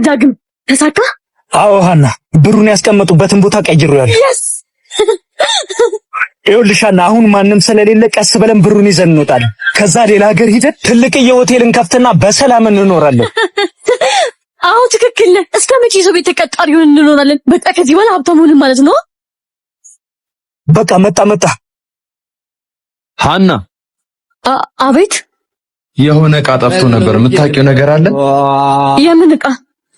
ዳግም ተሳካ? አዎ ሀና፣ ብሩን ያስቀመጡበትን ቦታ ቀይሬያለሁ። yes ይኸውልሽ ሀና፣ አሁን ማንም ስለሌለ ቀስ ብለን ብሩን ይዘን እንወጣለን። ከዛ ሌላ ሀገር ሂደን ትልቅዬ ሆቴልን ከፍተና በሰላም እንኖራለን። አዎ ትክክል ነህ። እስከ መቼ ሰው ቤት ተቀጣሪ ሆነን እንኖራለን? በቃ ከዚህ በኋላ ሀብታም ሆነን ማለት ነው። በቃ መጣ ሀና። አቤት። የሆነ ዕቃ ጠፍቶ ነበር። የምታውቂው ነገር አለ? የምን ዕቃ?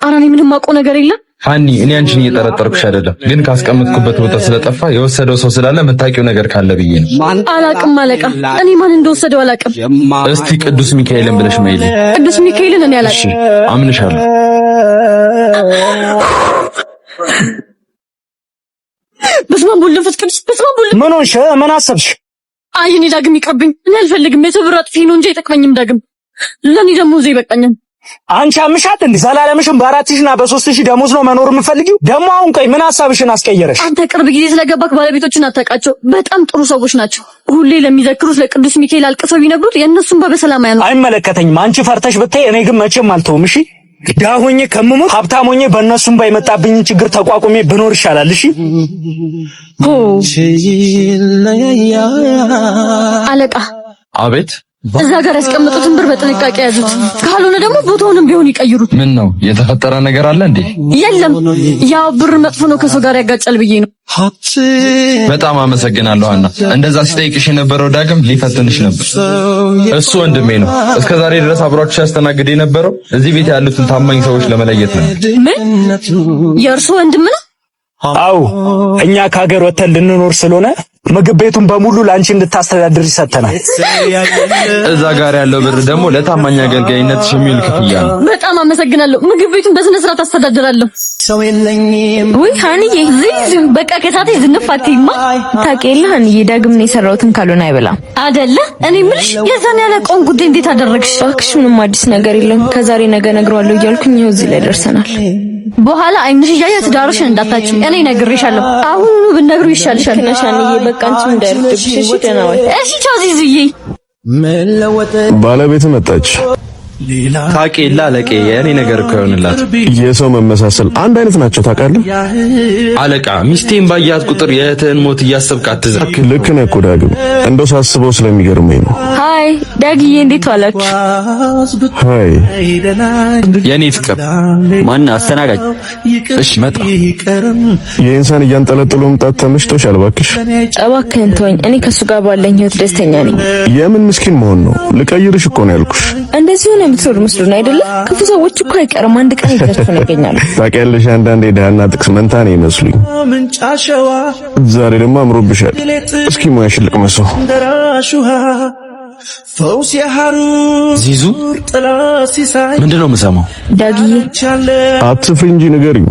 ኧረ እኔ ምንም አውቀው ነገር የለም። ሀኒ፣ እኔ አንቺን እየጠረጠርኩሽ አይደለም፣ ግን ካስቀመጥኩበት ቦታ ስለጠፋ የወሰደው ሰው ስላለ የምታውቂው ነገር ካለ ብዬ ነው። አላቅም አለቃ፣ እኔ ማን እንደወሰደው አላቅም። እስቲ ቅዱስ ሚካኤልን ብለሽ ማይል። ቅዱስ ሚካኤልን እኔ አላቅም። እሺ አምንሻለሁ። በስመ አብ ወወልድ ወመንፈስ ቅዱስ። በስመ አብ ወወልድ። ምን ሆንሽ? ምን አሰብሽ? አይ እኔ ዳግም ይቅርብኝ። እኔ አልፈልግም። የሰው ብር አጥፊ ነው እንጂ አይጠቅመኝም ዳግም። ለኔ ደሞዝ ይበቃኛል። አንቺ አምሻት እንዴ? ዘላለምሽን በ4000 እና በ3000 ደሞዝ ነው መኖር የምፈልጊው? ደግሞ አሁን ቆይ ምን ሐሳብሽን አስቀየረሽ? አንተ ቅርብ ጊዜ ስለገባክ ባለቤቶችን አታውቃቸው። በጣም ጥሩ ሰዎች ናቸው። ሁሌ ለሚዘክሩት ለቅዱስ ሚካኤል አልቅሰው ቢነግሩት የእነሱን በሰላም ያኑ። አይመለከተኝም። አንቺ ፈርተሽ ብታይ እኔ ግን መቼም አልተውም። እሺ ድሃ ሆኜ ከምሞት ሀብታም ሆኜ በእነሱም ባይመጣብኝ ችግር ተቋቁሜ ብኖር ይሻላል። እሺ አለቃ። አቤት። እዛ ጋር ያስቀመጡትን ብር በጥንቃቄ ያዙት፣ ካልሆነ ደግሞ ቦታውንም ቢሆን ይቀይሩት። ምን ነው የተፈጠረ ነገር አለ እንዴ? የለም፣ ያው ብር መጥፎ ነው፣ ከሰው ጋር ያጋጫል ብዬ ነው። በጣም አመሰግናለሁ ሀና። እንደዛ ሲጠይቅሽ የነበረው ዳግም ሊፈትንሽ ነበር። እሱ ወንድሜ ነው። እስከዛሬ ድረስ አብሯችሁ ሲያስተናግድ የነበረው እዚህ ቤት ያሉትን ታማኝ ሰዎች ለመለየት ነው። ምን? የእርሱ ወንድም ነው? አው እኛ ከሀገር ወተን ልንኖር ስለሆነ ምግብ ቤቱን በሙሉ ላንቺ እንድታስተዳድር ይሰጠናል። እዛ ጋር ያለው ብር ደግሞ ለታማኝ አገልጋይነት የሚውል ክፍያ ነው። በጣም አመሰግናለሁ። ምግብ ቤቱን በስነ ስርዓት አስተዳድራለሁ። ወይ ሀኒዬ፣ በቃ ከሳቴ ዝንፋቴማ ታውቂያለሽ። ሀኒዬ ዳግም ነው የሰራሁትን ካልሆነ አይበላም አይደለ? እኔ ምልሽ የዛን ያለቀውን ጉዳይ እንዴት አደረግሽ? እባክሽ ምንም አዲስ ነገር የለም። ከዛሬ ነገ እነግረዋለሁ እያልኩኝ ይኸው እዚህ ላይ ደርሰናል። በኋላ አይንሽ እያየ ትዳርሽን እንዳታጭ እኔ ነግሬሻለሁ። አሁን ብነግሩ ይሻልሻል። ሀኒዬ በቃ አንቺም እንዳይርድብሽ። እሺ ደህና ወይ? እሺ ቻው ዚዙዬ። ባለቤት መጣች። ታውቂላ አለቄ፣ የኔ ነገር እኮ ይሆንላት። የሰው መመሳሰል አንድ አይነት ናቸው ታውቃለህ? አለቃ፣ ሚስቴን ባያት ቁጥር የእህትህን ሞት እያሰብክ አትዘን። ልክ ነህ እኮ ዳግም፣ እንደው ሳስበው ስለሚገርመኝ ነው። ሃይ ዳግዬ፣ እንዴት ዋላችሁ? ሃይ የኔ ፍቅር። ማን አስተናጋጅ? እሺ መጣ። የኢንሳን እያንጠለጠሉ መምጣት ተመችቶሻል? እባክህን ተወኝ። እኔ ከሱ ጋር ባለኝ ህይወት ደስተኛ ነኝ። የምን ምስኪን መሆን ነው? ልቀይርሽ እኮ ነው ያልኩሽ። እንደዚህ ሆነ የምትኖር መስሎን አይደለ? ክፉ ሰዎች እኮ አይቀርም አንድ ቀን ይደርሱን ያገኛሉ። ታውቂያለሽ፣ አንዳንዴ ደህና ጥቅስ መንታ ነው ይመስሉኝ። ዛሬ ደግሞ አምሮብሻል። እስኪ ሙያሽ ልቅመሰው። ዚዙ፣ ምንድነው የምሰማው? ዳግዬ አትፍሪ እንጂ ንገሪኝ።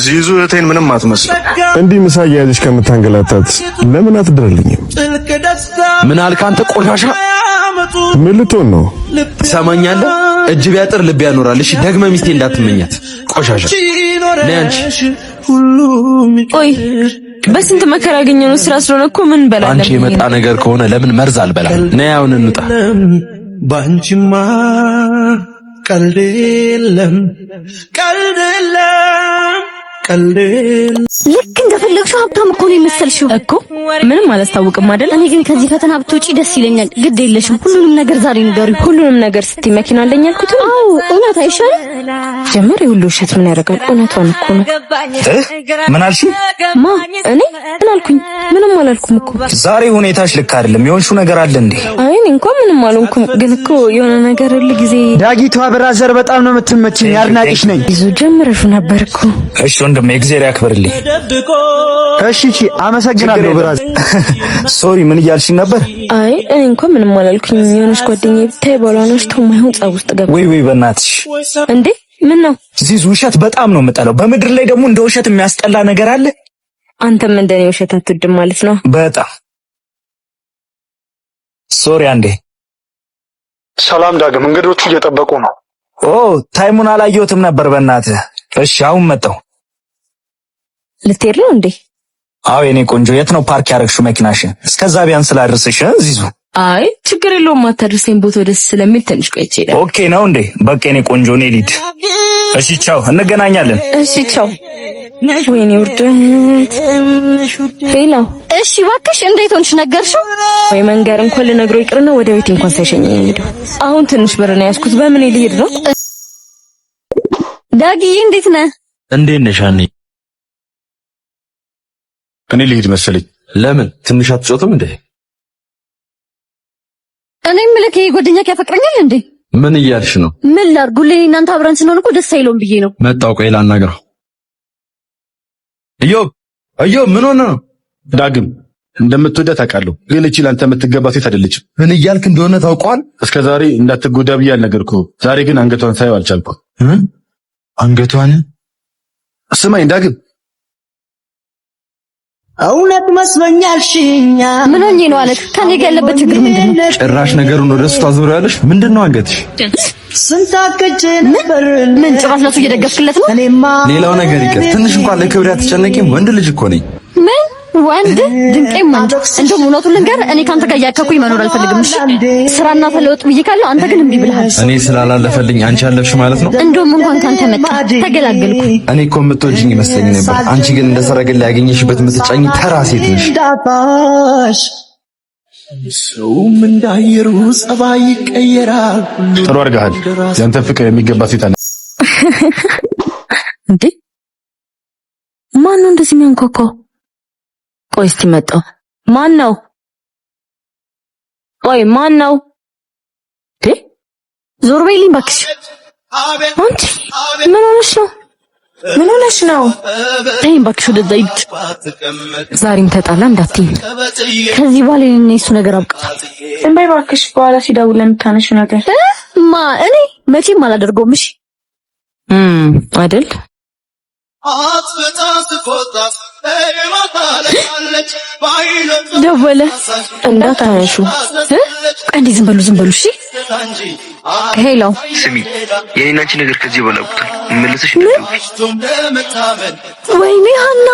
ዚዙ እህቴን ምንም አትመስል። እንዲህ ምሳ እያያዘች ከምታንገላታት ለምን አትደርልኝም? ምን አልክ አንተ ቆሻሻ? ምን ልትሆን ነው? ትሰማኛለህ? እጅ ቢያጥር ልብ ያኖራል። እሺ ደግመህ ሚስቴ እንዳትመኛት ቆሻሻ። ነይ አንቺ። ቆይ በስንት መከራ ያገኘነው ስራ ስለሆነ እኮ ምን በላለን? አንቺ የመጣ ነገር ከሆነ ለምን መርዝ አልበላም? ነይ አሁን እንውጣ። ባንቺማ ቀልድ የለም፣ ቀልድ የለም፣ ቀልድ የለም። ልክ እንደፈለግሽው ሀብታም እኮ ነው የመሰልሽው እኮ። ምንም አላስታውቅም አይደል? እኔ ግን ከዚህ ፈተና ብትወጪ ደስ ይለኛል። ግድ የለሽም፣ ሁሉንም ነገር ዛሬ ንገሪው። ሁሉንም ነገር ስትይ መኪና አለኝ አልኩት። አዎ እውነት አይሻልም? ጀመር የሁሉ ውሸት ምን ያደርጋል? እውነቷን እኮ ነው። ምን አልሽ? ማ እኔ ምን አልኩኝ? ምንም አላልኩም እኮ። ዛሬ ሁኔታሽ ልክ አይደለም። የሆንሽው ነገር አለ እንዴ? አይ እኔ እንኳን ምንም አልሆንኩም፣ ግን እኮ የሆነ ነገር ሁሉ ጊዜ ዳጊቷ ብራዘር በጣም ነው የምትመችኝ። አድናቂሽ ነኝ። ይዞ ጀምረሽ ነበር እኮ። እሺ ወንድሜ እግዚአብሔር ያክብርልኝ። እሺ አመሰግናለሁ ብራዘር። ሶሪ ምን እያልሽ ነበር? አይ እኔ እንኳን ምንም አላልኩኝ። የሆነች ጓደኛዬ ብታይ ባሏኖች ተማይሆን ጻው ውስጥ ገባ። ወይ በእናትሽ እንዴ! ምን ነው ዚዙ? ውሸት በጣም ነው የምጠላው። በምድር ላይ ደግሞ እንደ ውሸት የሚያስጠላ ነገር አለ? አንተም እንደኔ ውሸት አትወድም ማለት ነው? በጣም ሶሪ። አንዴ ሰላም ዳግም፣ እንግዶቹ እየጠበቁ ነው። ኦ ታይሙን አላየሁትም ነበር በእናትህ። እሺ አሁን መጣሁ። ልትሄድ ነው እንዴ? አዎ የኔ ቆንጆ፣ የት ነው ፓርክ ያደረግሽው መኪናሽን? እስከዛ ቢያንስ ላድርስሽ ዚዙ። አይ ችግር የለውም፣ አታድርሰኝ። ቦታው ደስ ስለሚል ትንሽ ቆይቼ እሄዳለሁ። ኦኬ ነው እንዴ? በቃ የኔ ቆንጆ እኔ ልሂድ። እሺ ቻው፣ እንገናኛለን። እሺ ቻው። ወይኔ ውርደት። ሄሎ፣ እሺ እባክሽ እንዴት ሆንሽ? ነገርሽው ወይ? መንገር እንኳን ልነግረው ይቅርና ወደ ቤት እንኳን ሳይሸኘኝ ሄደው። አሁን ትንሽ ብር ነው ያዝኩት። በምን ልሄድ ነው? ዳጊዬ እንዴት ነህ? እንዴት ነሽ አኒ? እኔ ልሄድ መሰለኝ። ለምን ትንሽ አትጮትም እንዴ? እኔ ምልክ ጓደኛዬ ያፈቅረኛል እንዴ? ምን እያልሽ ነው? ምን ላድርጉልኝ? እናንተ አብረን ስንሆን እኮ ደስ አይለውም ብዬ ነው። መጣው ቆይ ላናግረው። እዮብ ምን ሆነ ነው? ዳግም እንደምትወዳት አውቃለሁ፣ ግን እቺ ላንተ የምትገባ ሴት አይደለችም። ምን እያልክ እንደሆነ ታውቀዋል? እስከ ዛሬ እንዳትጎዳ ብዬ አልነገርኩህም። ዛሬ ግን አንገቷን ሳይው አልቻልኩም። አንገቷን? ስማኝ ዳግም፣ እውነት መስሎኛል ሽኛ። ምን ሆኜ ነው አለክ? ከኔ ጋር ያለበት ችግር ምንድነው? ጭራሽ ነገሩን ወደ እሱ ታዞሪያለሽ። ምንድነው አንገትሽ? ስንታከጀ ነበር። ምን ጭራሽ ለሱ እየደገፍክለት ነው? ሌላው ነገር ይቀር፣ ትንሽ እንኳን ለክብር አትጨነቂም? ወንድ ልጅ እኮ ነኝ። ምን ወንድ ድንቄም ወንድ። እንደውም እውነቱን ልንገር፣ እኔ ካንተ ጋር እያከኩኝ መኖር አልፈልግም። እሺ ስራና ተለውጥ ብዬ ካለው አንተ ግን እምቢ ብለሃል። እኔ ስላላለፈልኝ አንቺ አለፍሽ ማለት ነው? እንደውም እንኳን ካንተ መጣ ተገላገልኩ። እኔ እኮ የምትወጂኝ ይመስለኝ ነበር። አንቺ ግን እንደ ሰረገላ ያገኘሽበት የምትጫኝ ተራ ሴት ነሽ። ሰውም እንዳየሩ ጸባይ ይቀየራል። ጥሩ አድርገሃል። ያንተ ፍቅር የሚገባ ሴት አለ እንዴ? ማን ነው እንደዚህ የሚያንኳኳው? ቆይ እስቲ መጣው። ማን ነው? ቆይ ማን ነው? ዞር በይልኝ እባክሽ። አንቺ ምን ሆነሽ ነው? ምን ሆነሽ ነው? ተይኝ እባክሽ ወደዛ ሂድ። ዛሬም ተጣላ እንዳትይኝ። ከዚህ በኋላ እኔ እሱ ነገር አብቅቷል። እንበይ እባክሽ። በኋላ ሲደውል ለምታነሺው ነገር እኔ መቼም አላደርገውም። እሺ አይደል? ደወለ እንዳታነሺው። እንዴ ዝም በሉ እሺ። ሄሎ ስሚ፣ የኔና አንቺ ነገር ከዚህ በኋላ ቁጥር መልሰሽ ወይኔ ሀና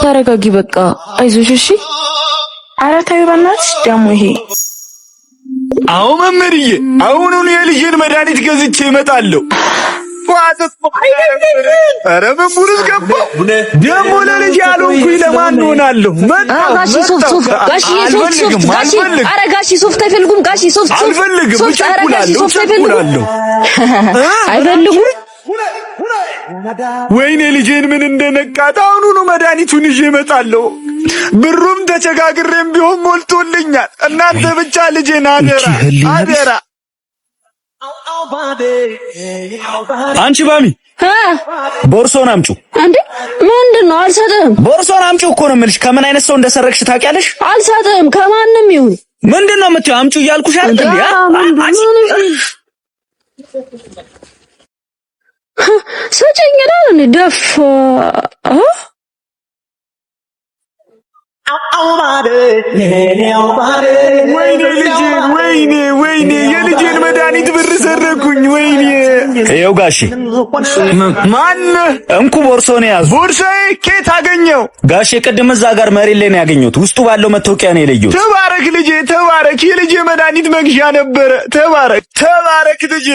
ተረጋጊ፣ በቃ አይዞሽ እሺ። ኧረ ተይው በእናትሽ ደግሞ ይሄ አዎ መምህርዬ፣ አሁኑኑ የልጄን መድኃኒት ገዝቼ እመጣለሁ። ኧረ መምህሩስ ገባ ደግሞ ለልጅ ያልሆንኩኝ ለማን ሆናለሁ? ጋሺ ሶፍት ጋሺ ሶፍት አይፈልጉም። ጋሺ ሶፍት አልፈልግም፣ እቸኩላለሁ። አይፈልጉም። ወይኔ ልጄን ምን እንደነቃት። አሁኑኑ መድኃኒቱን ይዤ እመጣለሁ። ብሩም ተቸጋግሬም ቢሆን ሞልቶልኛል። እናንተ ብቻ ልጄን አደራ። አንቺ ባሚ ቦርሶን አምጪው። እንዴ ምንድነው? አልሰጥም። ቦርሶን አምጪው እኮ ነው የምልሽ። ከምን አይነት ሰው እንደሰረቅሽ ታውቂያለሽ? አልሰጥም። ከማንም ይሁን ምንድነው የምትይው? አምጪው እያልኩሽ አይደል እንዴ? ሰጨኝ ነው ደፋ ወይኔ የልጄን መድኃኒት ብር ሰረኩኝ። ወይኔ ይኸው ጋሺ። ማን እንኩ ቦርሶን ያዝ። ቦርሳዬ ኬት አገኘው? ጋሼ ቅድም እዛ ጋር መሬት ላይ ነው ያገኘሁት። ውስጡ ባለው መታወቂያ ነው የለየሁት። ተባረክ ልጄ ተባረክ። የልጄ መድኃኒት መግዣ ነበረ። ተባረክ ልጄ።